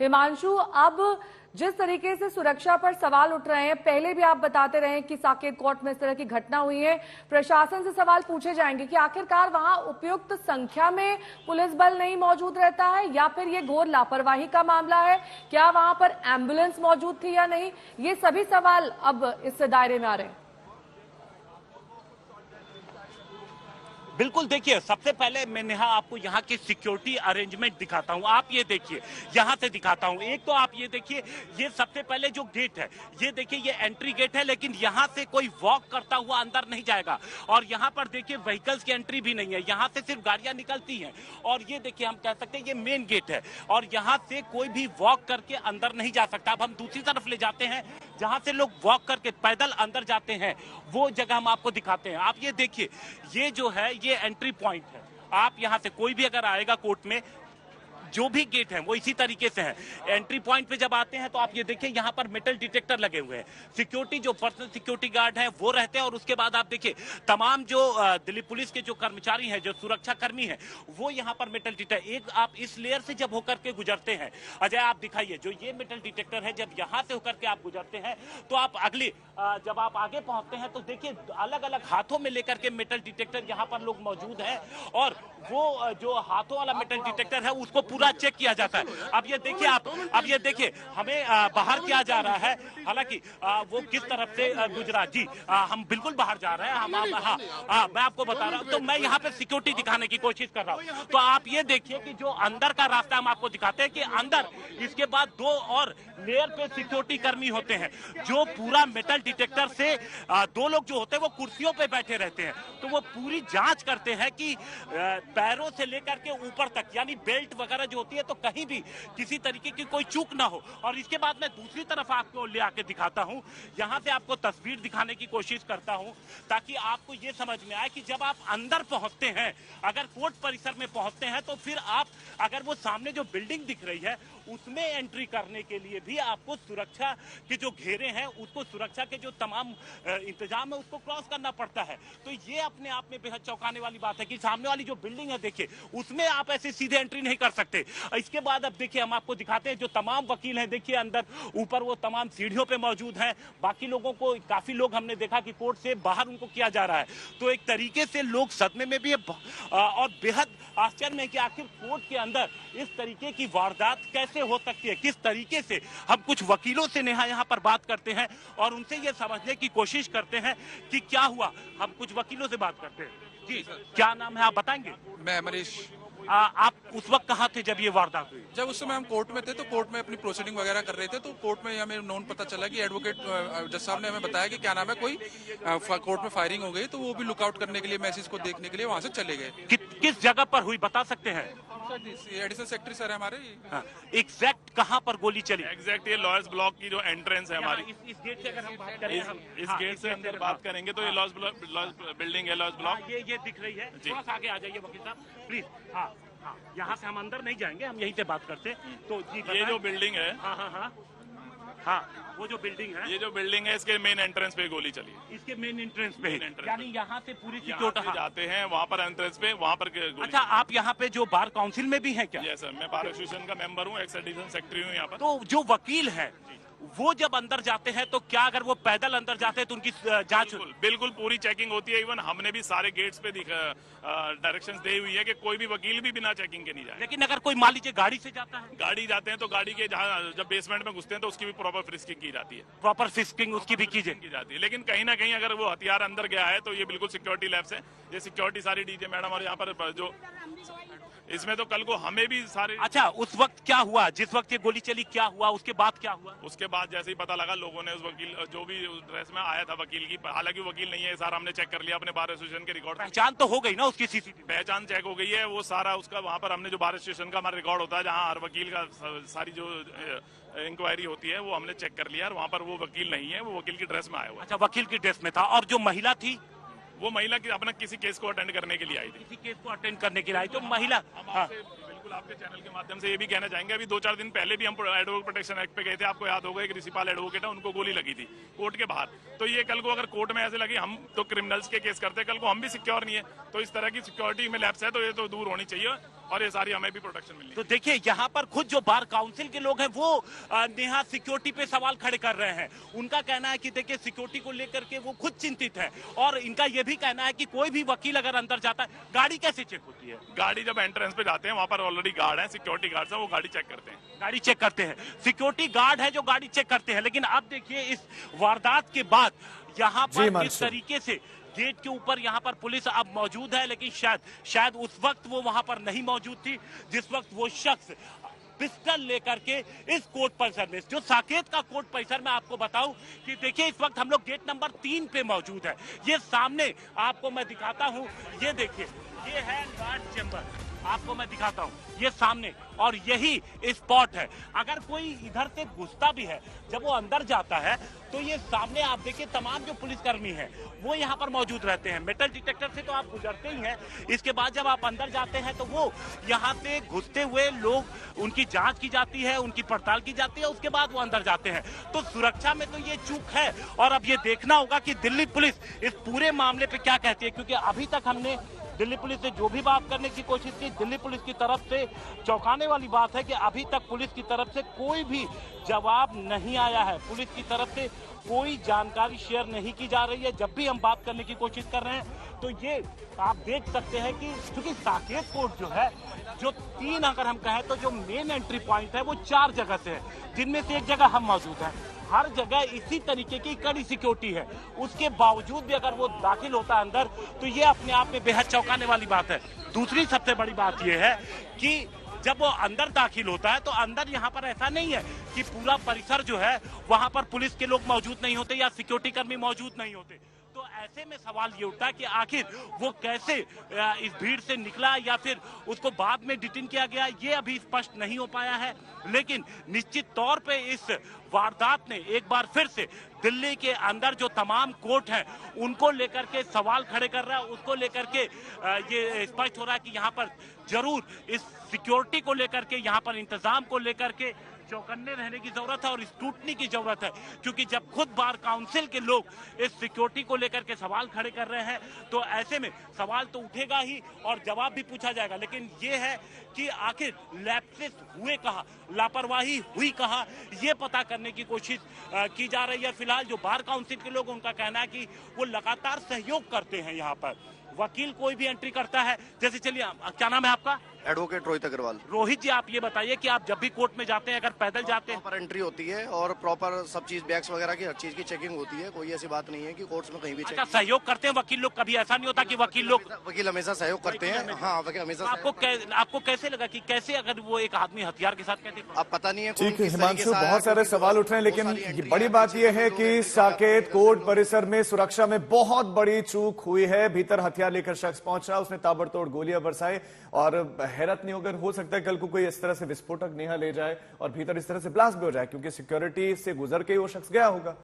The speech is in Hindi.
हिमांशु, अब जिस तरीके से सुरक्षा पर सवाल उठ रहे हैं, पहले भी आप बताते रहे कि साकेत कोर्ट में इस तरह की घटना हुई है, प्रशासन से सवाल पूछे जाएंगे कि आखिरकार वहां उपयुक्त संख्या में पुलिस बल नहीं मौजूद रहता है या फिर ये घोर लापरवाही का मामला है, क्या वहां पर एम्बुलेंस मौजूद थी या नहीं, ये सभी सवाल अब इस दायरे में आ रहे हैं। बिल्कुल, देखिए सबसे पहले मैं नेहा आपको यहाँ की सिक्योरिटी अरेंजमेंट दिखाता हूँ। आप ये देखिए, यहाँ से दिखाता हूँ। एक तो आप ये देखिए, ये सबसे पहले जो गेट है, ये देखिए ये एंट्री गेट है, लेकिन यहाँ से कोई वॉक करता हुआ अंदर नहीं जाएगा। और यहाँ पर देखिए व्हीकल्स की एंट्री भी नहीं है, यहाँ से सिर्फ गाड़ियां निकलती हैं। और ये देखिए, हम कह सकते हैं ये मेन गेट है और यहाँ से कोई भी वॉक करके अंदर नहीं जा सकता। अब हम दूसरी तरफ ले जाते हैं, जहां से लोग वॉक करके पैदल अंदर जाते हैं, वो जगह हम आपको दिखाते हैं। आप ये देखिए, ये जो है ये एंट्री पॉइंट है। आप यहां से कोई भी अगर आएगा कोर्ट में, जो भी गेट है वो इसी तरीके से है। एंट्री पॉइंट पे जब आते हैं तो आप ये देखिए, यहाँ पर मेटल डिटेक्टर लगे हुए हैं। सिक्योरिटी जो पर्सनल सिक्योरिटी गार्ड है वो रहते हैं। और उसके बाद आप देखिए तमाम जो दिल्ली पुलिस के जो कर्मचारी हैं, जो सुरक्षा कर्मी हैं, वो यहाँ पर मेटल डिटेक्टर, एक आप इस लेयर से जब होकर के गुजरते हैं, अजय आप दिखाइए, जो ये मेटल डिटेक्टर है, जब यहाँ से होकर के आप गुजरते हैं तो आप अगले जब आप आगे पहुंचते हैं तो देखिए अलग अलग हाथों में लेकर के मेटल डिटेक्टर यहाँ पर लोग मौजूद हैं। और वो जो हाथों वाला मेटल डिटेक्टर है उसको पूरा चेक किया जाता है। अब ये देखिए आप, अब ये देखिए हमें बाहर किया जा रहा है, हालांकि वो किस तरफ से गुजरा। जी हम बिल्कुल बाहर जा रहे हैं। हम मैं आपको बता रहा हूँ, तो मैं यहाँ पे सिक्योरिटी दिखाने की कोशिश कर रहा हूँ। तो आप ये देखिए कि जो अंदर का रास्ता हम आपको दिखाते हैं कि अंदर इसके बाद दो और लेयर पे सिक्योरिटी कर्मी होते हैं, जो पूरा मेटल डिटेक्टर से दो लोग जो होते हैं वो कुर्सियों पे बैठे रहते हैं। तो वो पूरी जांच करते हैं कि पैरों से लेकर के ऊपर तक, यानी बेल्ट वगैरह जो होती है, तो कहीं भी किसी तरीके की कोई चूक ना हो। और इसके बाद मैं दूसरी तरफ आपको ले आके दिखाता हूं, यहां से आपको तस्वीर दिखाने की कोशिश करता हूं ताकि आपको ये समझ में आए कि जब आप अंदर पहुंचते हैं, अगर कोर्ट परिसर में पहुंचते हैं, तो फिर आप अगर वो सामने जो बिल्डिंग दिख रही है उसमें एंट्री करने के लिए भी आपको सुरक्षा के जो घेरे हैं, उसको सुरक्षा के जो तमाम इंतजाम है उसको क्रॉस करना पड़ता है। तो ये अपने आप में बेहद चौंकाने वाली बात है कि सामने वाली जो बिल्डिंग है, देखिए उसमें आप ऐसे सीधे एंट्री नहीं कर सकते। इसके बाद अब देखिए हम आपको दिखाते हैं जो तमाम वकील हैं, देखिए अंदर ऊपर वो तमाम सीढ़ियों पे मौजूद हैं। बाकी लोगों को, काफी लोग हमने देखा कि कोर्ट से बाहर उनको किया जा रहा है। तो एक तरीके से लोग सदमे में भी है और बेहद आश्चर्य में कि आखिर कोर्ट के अंदर इस तरीके की वारदात कैसे हो सकती है, किस तरीके से। हम कुछ वकीलों से नेहा यहाँ पर बात करते हैं और उनसे ये समझने की कोशिश करते हैं कि क्या हुआ। हम कुछ वकीलों से बात करते हैं। जी क्या नाम है, आप बताएंगे? मैं मनीष। आप उस वक्त कहाँ थे जब ये वारदात हुई? जब उस समय हम कोर्ट में थे, तो कोर्ट में अपनी प्रोसीडिंग वगैरह कर रहे थे, तो कोर्ट में हमें नोन पता चला कि एडवोकेट जज साहब ने हमें बताया कि क्या नाम है, कोई कोर्ट में फायरिंग हो गई, तो वो भी लुकआउट करने के लिए, मैसेज को देखने के लिए वहां से चले गए। किस जगह पर हुई बता सकते हैं? एडिशनल सेक्रेटरी सर है हमारे। एग्जैक्ट कहाँ पर गोली चली? एग्जैक्ट ये लॉयर्स ब्लॉक की जो एंट्रेंस है हमारी, इस गेट से अगर हम बात करें, इस गेट से अंदर बात करेंगे तो ये लॉयर्स बिल्डिंग है, लॉयर्स ब्लॉक ये दिख रही है। थोड़ा सा आगे आ जाइए वकील साहब प्लीज। हाँ, यहाँ से हम अंदर नहीं जाएंगे, हम यहीं से बात करते हैं। तो जी ये जो बिल्डिंग है, हाँ वो जो बिल्डिंग है, ये जो बिल्डिंग है, इसके मेन एंट्रेंस पे गोली चली है। इसके मेन एंट्रेंस पे, यानी यहाँ से पूरी यहाँ सिक्योरिटी जाते हैं, वहाँ पर एंट्रेंस पे, वहाँ पर गोली। अच्छा, आप यहाँ पे जो बार काउंसिल में भी हैं क्या? यस सर, मैं बार एसोसिएशन का मेंबर हूँ, एक्स एडिशनल सेक्रेटरी हूँ यहाँ पर। तो जो वकील है वो जब अंदर जाते हैं तो क्या अगर वो पैदल अंदर जाते हैं तो उनकी जांच? बिल्कुल पूरी चेकिंग होती है। इवन हमने भी सारे गेट्स पे डायरेक्शंस दी हुई है कि कोई भी वकील भी बिना चेकिंग के नहीं जाए। लेकिन अगर कोई मान लीजिए गाड़ी से जाता है, गाड़ी जाते हैं तो गाड़ी के जहाँ जब बेसमेंट में घुसते हैं तो उसकी भी प्रॉपर फ्रिस्किंग की जाती है। प्रॉपर फ्रिस्किंग उसकी भी की जाती है। लेकिन कहीं ना कहीं अगर वो हथियार अंदर गया है तो ये बिल्कुल सिक्योरिटी लैब्स है, ये सिक्योरिटी सारी डीजे मैडम और यहाँ पर जो इसमें तो कल को हमें भी सारे। अच्छा, उस वक्त क्या हुआ जिस वक्त ये गोली चली, क्या हुआ उसके बाद क्या हुआ? उसके बाद जैसे ही पता लगा, लोगों ने उस वकील जो भी उस ड्रेस में आया था वकील की, हालांकि वकील नहीं है, सारा हमने चेक कर लिया अपने बार एसोसिएशन के रिकॉर्ड। पहचान तो हो गई ना उसकी? सीसीटीवी पहचान चेक हो गई है, वो सारा उसका वहाँ पर हमने जो बार एसोसिएशन का हमारा रिकॉर्ड होता है, जहाँ हर वकील का सारी जो इंक्वायरी होती है वो हमने चेक कर लिया और वहाँ पर वो वकील नहीं है, वो वकील की ड्रेस में आया हुआ। अच्छा, वकील की ड्रेस में था। और जो महिला थी, वो महिला की अपना किसी केस को अटेंड करने के लिए आई थी। किसी केस को अटेंड करने के लिए आई तो महिला। बिल्कुल आपके चैनल के माध्यम से ये भी कहना चाहेंगे, अभी 2-4 दिन पहले भी हम एडवोकेट प्रोटेक्शन एक्ट पे गए थे, आपको याद होगा, एक रिसिपाल एडवोकेट है, उनको गोली लगी थी कोर्ट के बाहर। तो ये कल को अगर कोर्ट में ऐसे लगी, हम तो क्रिमिनल्स के केस करते हैं, कल को हम भी सिक्योर नहीं है, तो इस तरह की सिक्योरिटी में लैप्स है, तो ये तो दूर होनी चाहिए। और ये सारी हमें भी प्रोटेक्शन मिलनी तो देखिए यहाँ पर खुद जो बार काउंसिल के लोग हैं वो नेहा सिक्योरिटी पे सवाल खड़े कर रहे हैं। उनका कहना है कि देखिए सिक्योरिटी को लेकर के वो खुद चिंतित है और इनका ये भी कहना है कि कोई भी वकील अगर अंदर जाता है, गाड़ी कैसे चेक होती है? गाड़ी जब एंट्रेंस पे जाते हैं वहां पर ऑलरेडी गार्ड है, सिक्योरिटी गार्ड है, वो गाड़ी चेक करते हैं। गाड़ी चेक करते हैं, सिक्योरिटी गार्ड है जो गाड़ी चेक करते हैं। लेकिन अब देखिए इस वारदात के बाद यहाँ पर किस तरीके से गेट के ऊपर यहाँ पर पुलिस अब मौजूद है, लेकिन शायद उस वक्त वो वहां पर नहीं मौजूद थी जिस वक्त वो शख्स पिस्टल लेकर के इस कोर्ट परिसर में, जो साकेत का कोर्ट परिसर में आपको बताऊं कि देखिए इस वक्त हम लोग गेट नंबर 3 पे मौजूद है। ये सामने आपको मैं दिखाता हूं, ये देखिए ये है गार्ड चेंबर, आपको मैं दिखाता हूं ये सामने, और यही स्पॉट है। अगर कोई इधर से घुसता भी है, जब वो अंदर जाता है तो ये सामने आप देखिए तमाम जो पुलिसकर्मी हैं वो यहाँ पर मौजूद रहते हैं। मेटल डिटेक्टर से तो आप गुजरते ही हैं, इसके बाद जब आप अंदर जाते हैं तो वो यहाँ से घुसते हुए लोग उनकी जांच की जाती है, उनकी पड़ताल की जाती है, उसके बाद वो अंदर जाते हैं। तो सुरक्षा में तो ये चूक है और अब ये देखना होगा कि दिल्ली पुलिस इस पूरे मामले पे क्या कहती है, क्योंकि अभी तक हमने दिल्ली पुलिस से जो भी बात करने की कोशिश की, दिल्ली पुलिस की तरफ से चौंकाने वाली बात है कि अभी तक पुलिस की तरफ से कोई भी जवाब नहीं आया है। पुलिस की तरफ से कोई जानकारी शेयर नहीं की जा रही है। जब भी हम बात करने की कोशिश कर रहे हैं तो ये आप देख सकते हैं कि क्योंकि साकेत कोर्ट जो है, जो 3 अगर हम कहें तो जो मेन एंट्री पॉइंट है वो 4 जगह से है, जिनमें से एक जगह हम मौजूद हैं। हर जगह इसी तरीके की कड़ी सिक्योरिटी है, उसके बावजूद भी अगर वो दाखिल होता है अंदर तो ये अपने आप में बेहद चौंकाने वाली बात है। दूसरी सबसे बड़ी बात ये है कि जब वो अंदर दाखिल होता है तो अंदर यहाँ पर ऐसा नहीं है कि पूरा परिसर जो है वहां पर पुलिस के लोग मौजूद नहीं होते या सिक्योरिटी कर्मी मौजूद नहीं होते। तो ऐसे में सवाल ये उठता है कि आखिर वो कैसे इस भीड़ से निकला या फिर उसको बाद में डिटेन किया गया, ये अभी स्पष्ट नहीं हो पाया है। लेकिन निश्चित तौर पे इस वारदात ने एक बार फिर से दिल्ली के अंदर जो तमाम कोर्ट हैं उनको लेकर के सवाल खड़े कर रहा है। उसको लेकर के ये स्पष्ट हो रहा है कि यहाँ पर जरूर इस सिक्योरिटी को लेकर के, यहाँ पर इंतजाम को लेकर के चौकन्ने रहने की जरूरत है और स्क्रूटनी की जरूरत है, क्योंकि जब खुद बार काउंसिल के लोग इस सिक्योरिटी को लेकर के सवाल खड़े कर रहे हैं तो ऐसे में सवाल तो उठेगा ही और जवाब भी पूछा जाएगा। लेकिन ये है कि आखिर लैप्सेस हुए कहाँ, लापरवाही हुई कहाँ, ये पता करने की कोशिश की जा रही है। फिलहाल जो बार काउंसिल के लोग, उनका कहना है कि वो लगातार सहयोग करते हैं। यहाँ पर वकील कोई भी एंट्री करता है, जैसे चलिए क्या नाम है आपका? एडवोकेट रोहित अग्रवाल। रोहित जी, आप ये बताइए कि आप जब भी कोर्ट में जाते हैं, अगर पैदल जाते हैं? प्रॉपर एंट्री होती है और प्रॉपर सब चीज, बैग्स वगैरह की हर चीज की चेकिंग होती है। कोई ऐसी बात नहीं है कि कोर्ट्स में कहीं भी अच्छा, सहयोग करते हैं वकील लोग? कभी ऐसा नहीं होता कि वकील हमेशा सहयोग करते हैं। हाँ, वकील हमेशा। आपको कैसे लगा कि कैसे अगर वो एक आदमी हथियार के साथ कहते? अब पता नहीं है। ठीक है हिमांशु, बहुत सारे सवाल उठ रहे हैं, लेकिन बड़ी बात यह है कि साकेत कोर्ट परिसर में सुरक्षा में बहुत बड़ी चूक हुई है। भीतर हथियार लेकर शख्स पहुंचा, उसने ताबड़तोड़ गोलियां बरसाई और हैरत नहीं होकर हो सकता है कल को कोई इस तरह से विस्फोटक नेहा ले जाए और भीतर इस तरह से ब्लास्ट भी हो जाए, क्योंकि सिक्योरिटी से गुजर के वो शख्स गया होगा।